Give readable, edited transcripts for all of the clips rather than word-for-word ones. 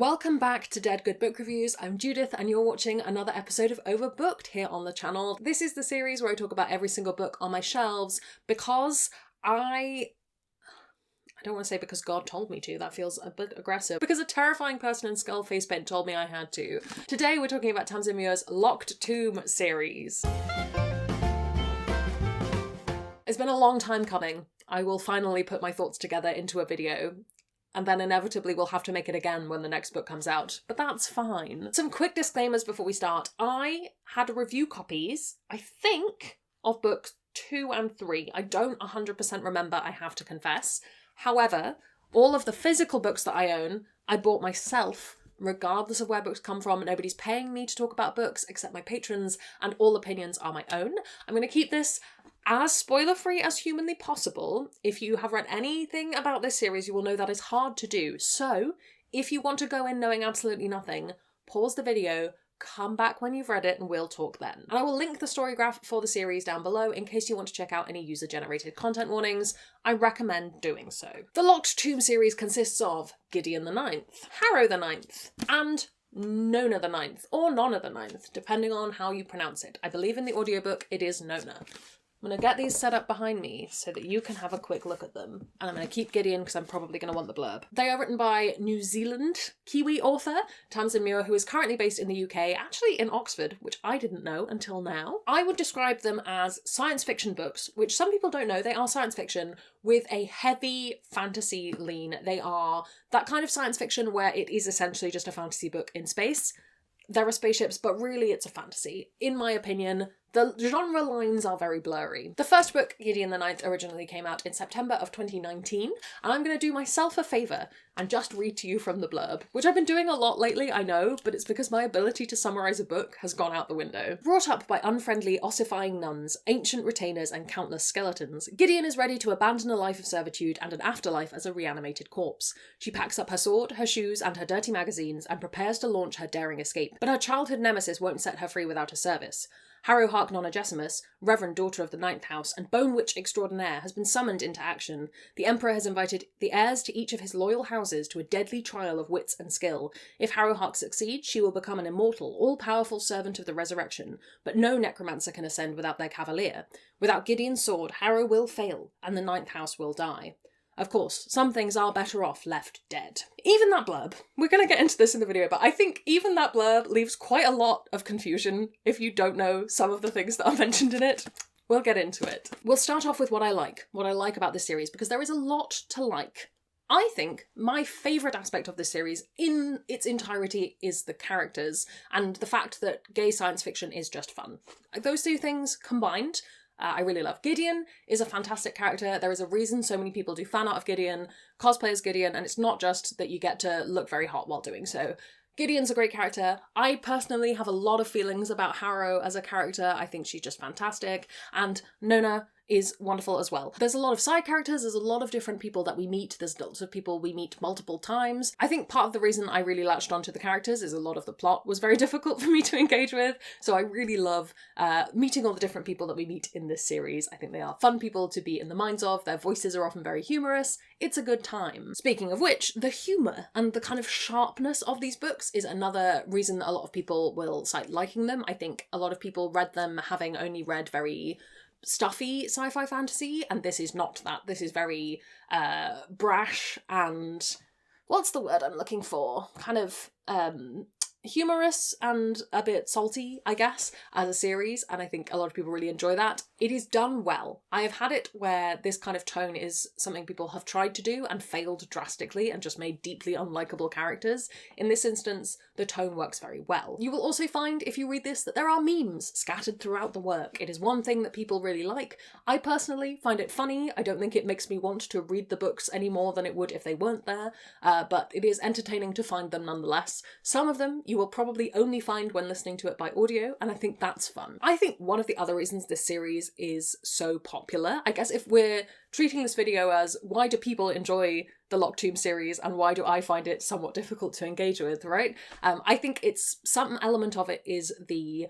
Welcome back to Dead Good Book Reviews. I'm Judith and you're watching another episode of Overbooked here on the channel. This is the series where I talk about every single book on my shelves because I don't want to say because God told me to, that feels a bit aggressive, because a terrifying person in skull face paint told me I had to. Today we're talking about Tamsyn Muir's Locked Tomb series. It's been a long time coming. I will finally put my thoughts together into a video. And then inevitably we'll have to make it again when the next book comes out. But that's fine. Some quick disclaimers before we start. I had review copies, I think, of books 2 and 3. I don't 100% remember, I have to confess. However, all of the physical books that I own, I bought myself, regardless of where books come from. Nobody's paying me to talk about books except my patrons, and all opinions are my own. I'm going to keep this as spoiler-free as humanly possible. If you have read anything about this series, you will know that is hard to do. So, if you want to go in knowing absolutely nothing, pause the video, come back when you've read it, and we'll talk then. And I will link the story graph for the series down below in case you want to check out any user-generated content warnings. I recommend doing so. The Locked Tomb series consists of Gideon the Ninth, Harrow the Ninth, and Nona the Ninth, or Nonna the Ninth, depending on how you pronounce it. I believe in the audiobook it is Nona. I'm going to get these set up behind me so that you can have a quick look at them. And I'm going to keep Gideon because I'm probably going to want the blurb. They are written by New Zealand Kiwi author Tamsyn Muir, who is currently based in the UK, actually in Oxford, which I didn't know until now. I would describe them as science fiction books, which some people don't know. They are science fiction with a heavy fantasy lean. They are that kind of science fiction where it is essentially just a fantasy book in space. There are spaceships, but really it's a fantasy. In my opinion, the genre lines are very blurry. The first book, Gideon the Ninth, originally came out in September of 2019, and I'm going to do myself a favour and just read to you from the blurb, which I've been doing a lot lately, I know, but it's because my ability to summarise a book has gone out the window. Brought up by unfriendly, ossifying nuns, ancient retainers, and countless skeletons, Gideon is ready to abandon a life of servitude and an afterlife as a reanimated corpse. She packs up her sword, her shoes, and her dirty magazines and prepares to launch her daring escape, but her childhood nemesis won't set her free without a service. Harrow Harknonagesimus, Reverend Daughter of the Ninth House and Bone Witch Extraordinaire, has been summoned into action. The Emperor has invited the heirs to each of his loyal houses to a deadly trial of wits and skill. If Harrow Hark succeeds, she will become an immortal, all-powerful servant of the resurrection, but no necromancer can ascend without their cavalier. Without Gideon's sword, Harrow will fail, and the Ninth House will die. Of course, some things are better off left dead. Even that blurb, we're going to get into this in the video, but I think even that blurb leaves quite a lot of confusion if you don't know some of the things that are mentioned in it. We'll get into it. We'll start off with what I like about this series, because there is a lot to like. I think my favourite aspect of this series in its entirety is the characters and the fact that gay science fiction is just fun. Those two things combined, I really love. Gideon is a fantastic character. There is a reason so many people do fan art of Gideon, cosplay as Gideon, and it's not just that you get to look very hot while doing so. Gideon's a great character. I personally have a lot of feelings about Harrow as a character. I think she's just fantastic. And Nona is wonderful as well. There's a lot of side characters, there's a lot of different people that we meet, there's lots of people we meet multiple times. I think part of the reason I really latched onto the characters is a lot of the plot was very difficult for me to engage with, so I really love meeting all the different people that we meet in this series. I think they are fun people to be in the minds of, their voices are often very humorous, it's a good time. Speaking of which, the humour and the kind of sharpness of these books is another reason a lot of people will cite liking them. I think a lot of people read them having only read very stuffy sci-fi fantasy, and this is not that. This is very brash and what's the word I'm looking for? Kind of humorous and a bit salty, I guess, as a series, and I think a lot of people really enjoy that. It is done well. I have had it where this kind of tone is something people have tried to do and failed drastically and just made deeply unlikable characters. In this instance, the tone works very well. You will also find, if you read this, that there are memes scattered throughout the work. It is one thing that people really like. I personally find it funny. I don't think it makes me want to read the books any more than it would if they weren't there, but it is entertaining to find them nonetheless. Some of them you will probably only find when listening to it by audio, and I think that's fun. I think one of the other reasons this series is so popular, I guess if we're treating this video as why do people enjoy the Locked Tomb series and why do I find it somewhat difficult to engage with, right? I think it's some element of it is the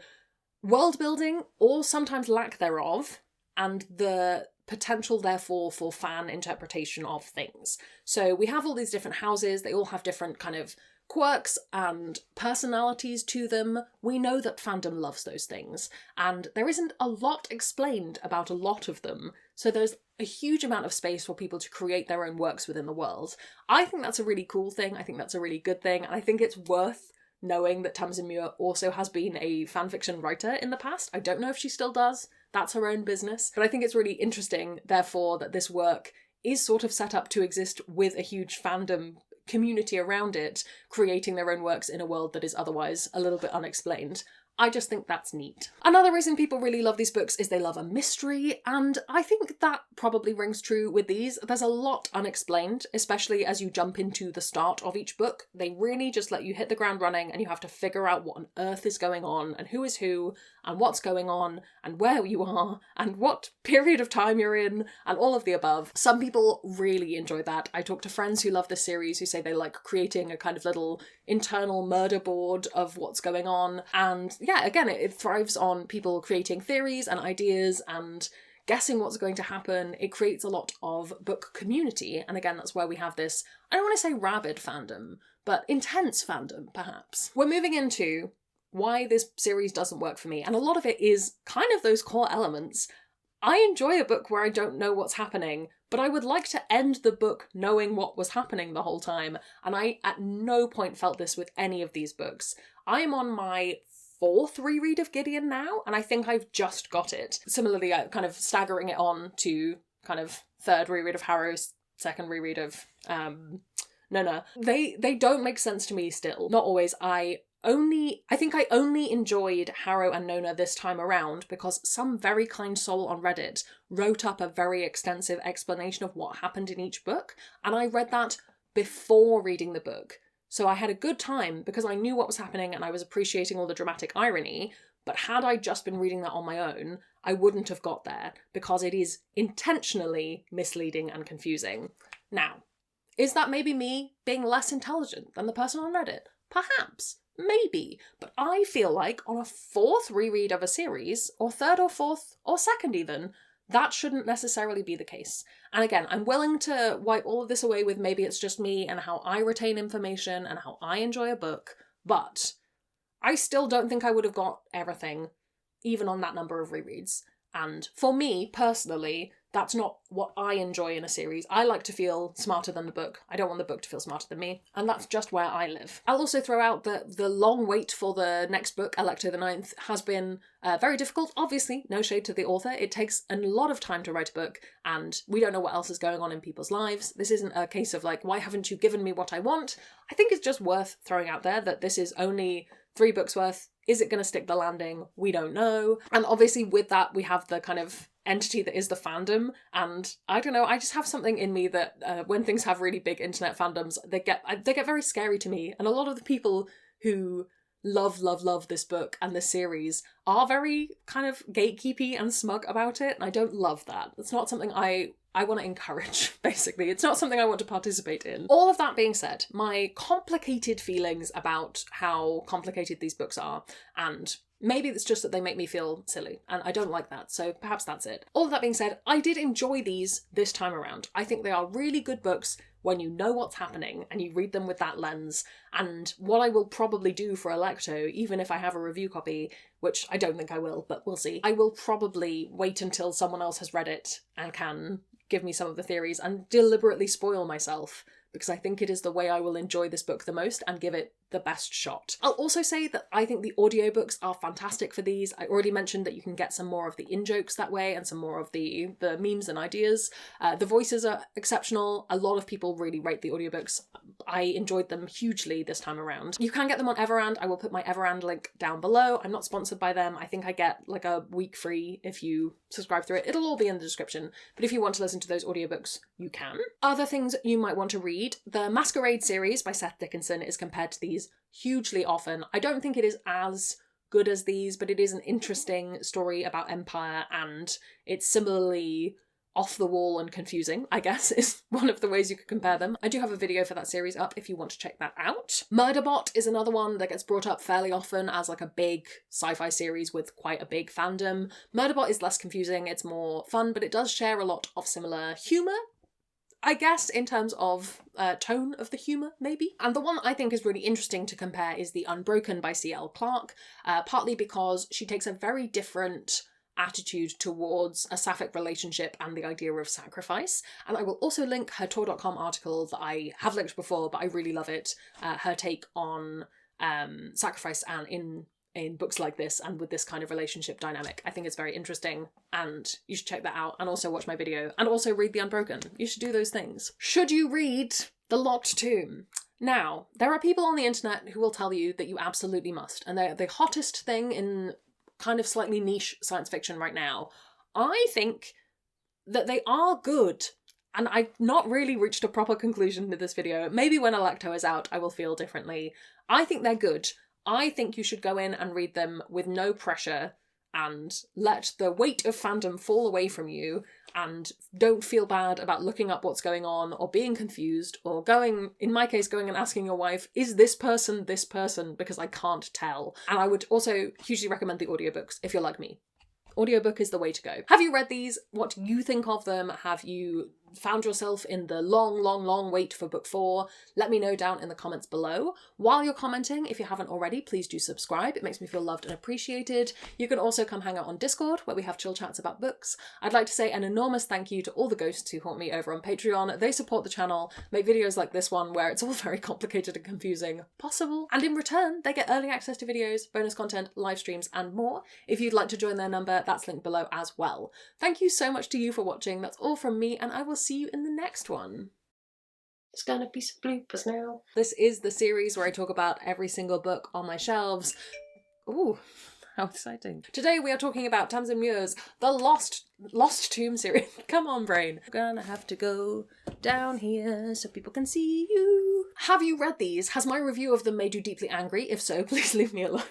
world building, or sometimes lack thereof, and the potential, therefore, for fan interpretation of things. So we have all these different houses, they all have different kind of quirks and personalities to them. We know that fandom loves those things, and there isn't a lot explained about a lot of them, so there's a huge amount of space for people to create their own works within the world. I think that's a really cool thing, I think that's a really good thing, and I think it's worth knowing that Tamsyn Muir also has been a fanfiction writer in the past. I don't know if she still does, that's her own business, but I think it's really interesting, therefore, that this work is sort of set up to exist with a huge fandom community around it, creating their own works in a world that is otherwise a little bit unexplained. I just think that's neat. Another reason people really love these books is they love a mystery, and I think that probably rings true with these. There's a lot unexplained, especially as you jump into the start of each book. They really just let you hit the ground running, and you have to figure out what on earth is going on, and who is who, and what's going on, and where you are, and what period of time you're in, and all of the above. Some people really enjoy that. I talk to friends who love this series who say they like creating a kind of little internal murder board of what's going on, and yeah, again, it thrives on people creating theories and ideas and guessing what's going to happen. It creates a lot of book community, and again, that's where we have this, I don't want to say rabid fandom, but intense fandom, perhaps. We're moving into why this series doesn't work for me, and a lot of it is kind of those core elements. I enjoy a book where I don't know what's happening, but I would like to end the book knowing what was happening the whole time, and I at no point felt this with any of these books. I am on my 4th reread of Gideon now, and I think I've just got it. Similarly, kind of staggering it on to kind of 3rd reread of Harrow, 2nd reread of Nona. They don't make sense to me still. Not always. I think I only enjoyed Harrow and Nona this time around because some very kind soul on Reddit wrote up a very extensive explanation of what happened in each book, and I read that before reading the book. So I had a good time because I knew what was happening and I was appreciating all the dramatic irony, but had I just been reading that on my own, I wouldn't have got there because it is intentionally misleading and confusing. Now, is that maybe me being less intelligent than the person on Reddit? Perhaps. Maybe. But I feel like on a 4th reread of a series, or 3rd or 4th, or 2nd even, that shouldn't necessarily be the case. And again, I'm willing to wipe all of this away with maybe it's just me and how I retain information and how I enjoy a book, but I still don't think I would have got everything, even on that number of rereads. And for me, personally, that's not what I enjoy in a series. I like to feel smarter than the book. I don't want the book to feel smarter than me. And that's just where I live. I'll also throw out that the long wait for the next book, Alecto the Ninth, has been very difficult. Obviously, no shade to the author. It takes a lot of time to write a book, and we don't know what else is going on in people's lives. This isn't a case of like, why haven't you given me what I want? I think it's just worth throwing out there that this is only 3 books worth. Is it going to stick the landing? We don't know. And obviously with that, we have the kind of entity that is the fandom, and I don't know, I just have something in me that when things have really big internet fandoms, they get very scary to me, and a lot of the people who love this book and this series are very kind of gatekeepy and smug about it, and I don't love that. It's not something I want to encourage, basically. It's not something I want to participate in. All of that being said, my complicated feelings about how complicated these books are, and maybe it's just that they make me feel silly, and I don't like that, so perhaps that's it. All of that being said, I did enjoy these this time around. I think they are really good books when you know what's happening and you read them with that lens, and what I will probably do for Alecto, even if I have a review copy, which I don't think I will, but we'll see, I will probably wait until someone else has read it and can give me some of the theories and deliberately spoil myself, because I think it is the way I will enjoy this book the most and give it the best shot. I'll also say that I think the audiobooks are fantastic for these. I already mentioned that you can get some more of the in-jokes that way and some more of the memes and ideas. The voices are exceptional. A lot of people really rate the audiobooks. I enjoyed them hugely this time around. You can get them on Everand. I will put my Everand link down below. I'm not sponsored by them. I think I get like a week free if you subscribe through it. It'll all be in the description. But if you want to listen to those audiobooks, you can. Other things you might want to read. The Masquerade series by Seth Dickinson is compared to these hugely often. I don't think it is as good as these, but it is an interesting story about Empire, and it's similarly off the wall and confusing, I guess, is one of the ways you could compare them. I do have a video for that series up if you want to check that out. Murderbot is another one that gets brought up fairly often as like a big sci-fi series with quite a big fandom. Murderbot is less confusing, it's more fun, but it does share a lot of similar humour. I guess in terms of tone of the humour, maybe. And the one that I think is really interesting to compare is The Unbroken by C.L. Clarke, partly because she takes a very different attitude towards a sapphic relationship and the idea of sacrifice. And I will also link her Tor.com article that I have linked before, but I really love it. Her take on sacrifice and in books like this and with this kind of relationship dynamic. I think it's very interesting and you should check that out and also watch my video and also read The Unbroken. You should do those things. Should you read The Locked Tomb? Now, there are people on the internet who will tell you that you absolutely must, and they're the hottest thing in kind of slightly niche science fiction right now. I think that they are good, and I've not really reached a proper conclusion to this video. Maybe when Alecto is out I will feel differently. I think they're good. I think you should go in and read them with no pressure and let the weight of fandom fall away from you, and don't feel bad about looking up what's going on or being confused or going, in my case, going and asking your wife, is this person this person? Because I can't tell. And I would also hugely recommend the audiobooks if you're like me. Audiobook is the way to go. Have you read these? What do you think of them? Have you found yourself in the long wait for book 4? Let me know down in the comments below. While you're commenting, if you haven't already, please do subscribe. It makes me feel loved and appreciated. You can also come hang out on Discord, where we have chill chats about books. I'd like to say an enormous thank you to all the ghosts who haunt me over on Patreon. They support the channel, make videos like this one where it's all very complicated and confusing possible, and in return they get early access to videos, bonus content, live streams and more. If you'd like to join their number, that's linked below as well. Thank you so much to you for watching. That's all from me, and I will see you in the next one. There's gonna be some bloopers now. This is the series where I talk about every single book on my shelves. Ooh, how exciting. Today we are talking about Tamsyn Muir's The Lost Tomb series. Come on, brain. I'm gonna have to go down here so people can see you. Have you read these? Has my review of them made you deeply angry? If so, please leave me alone.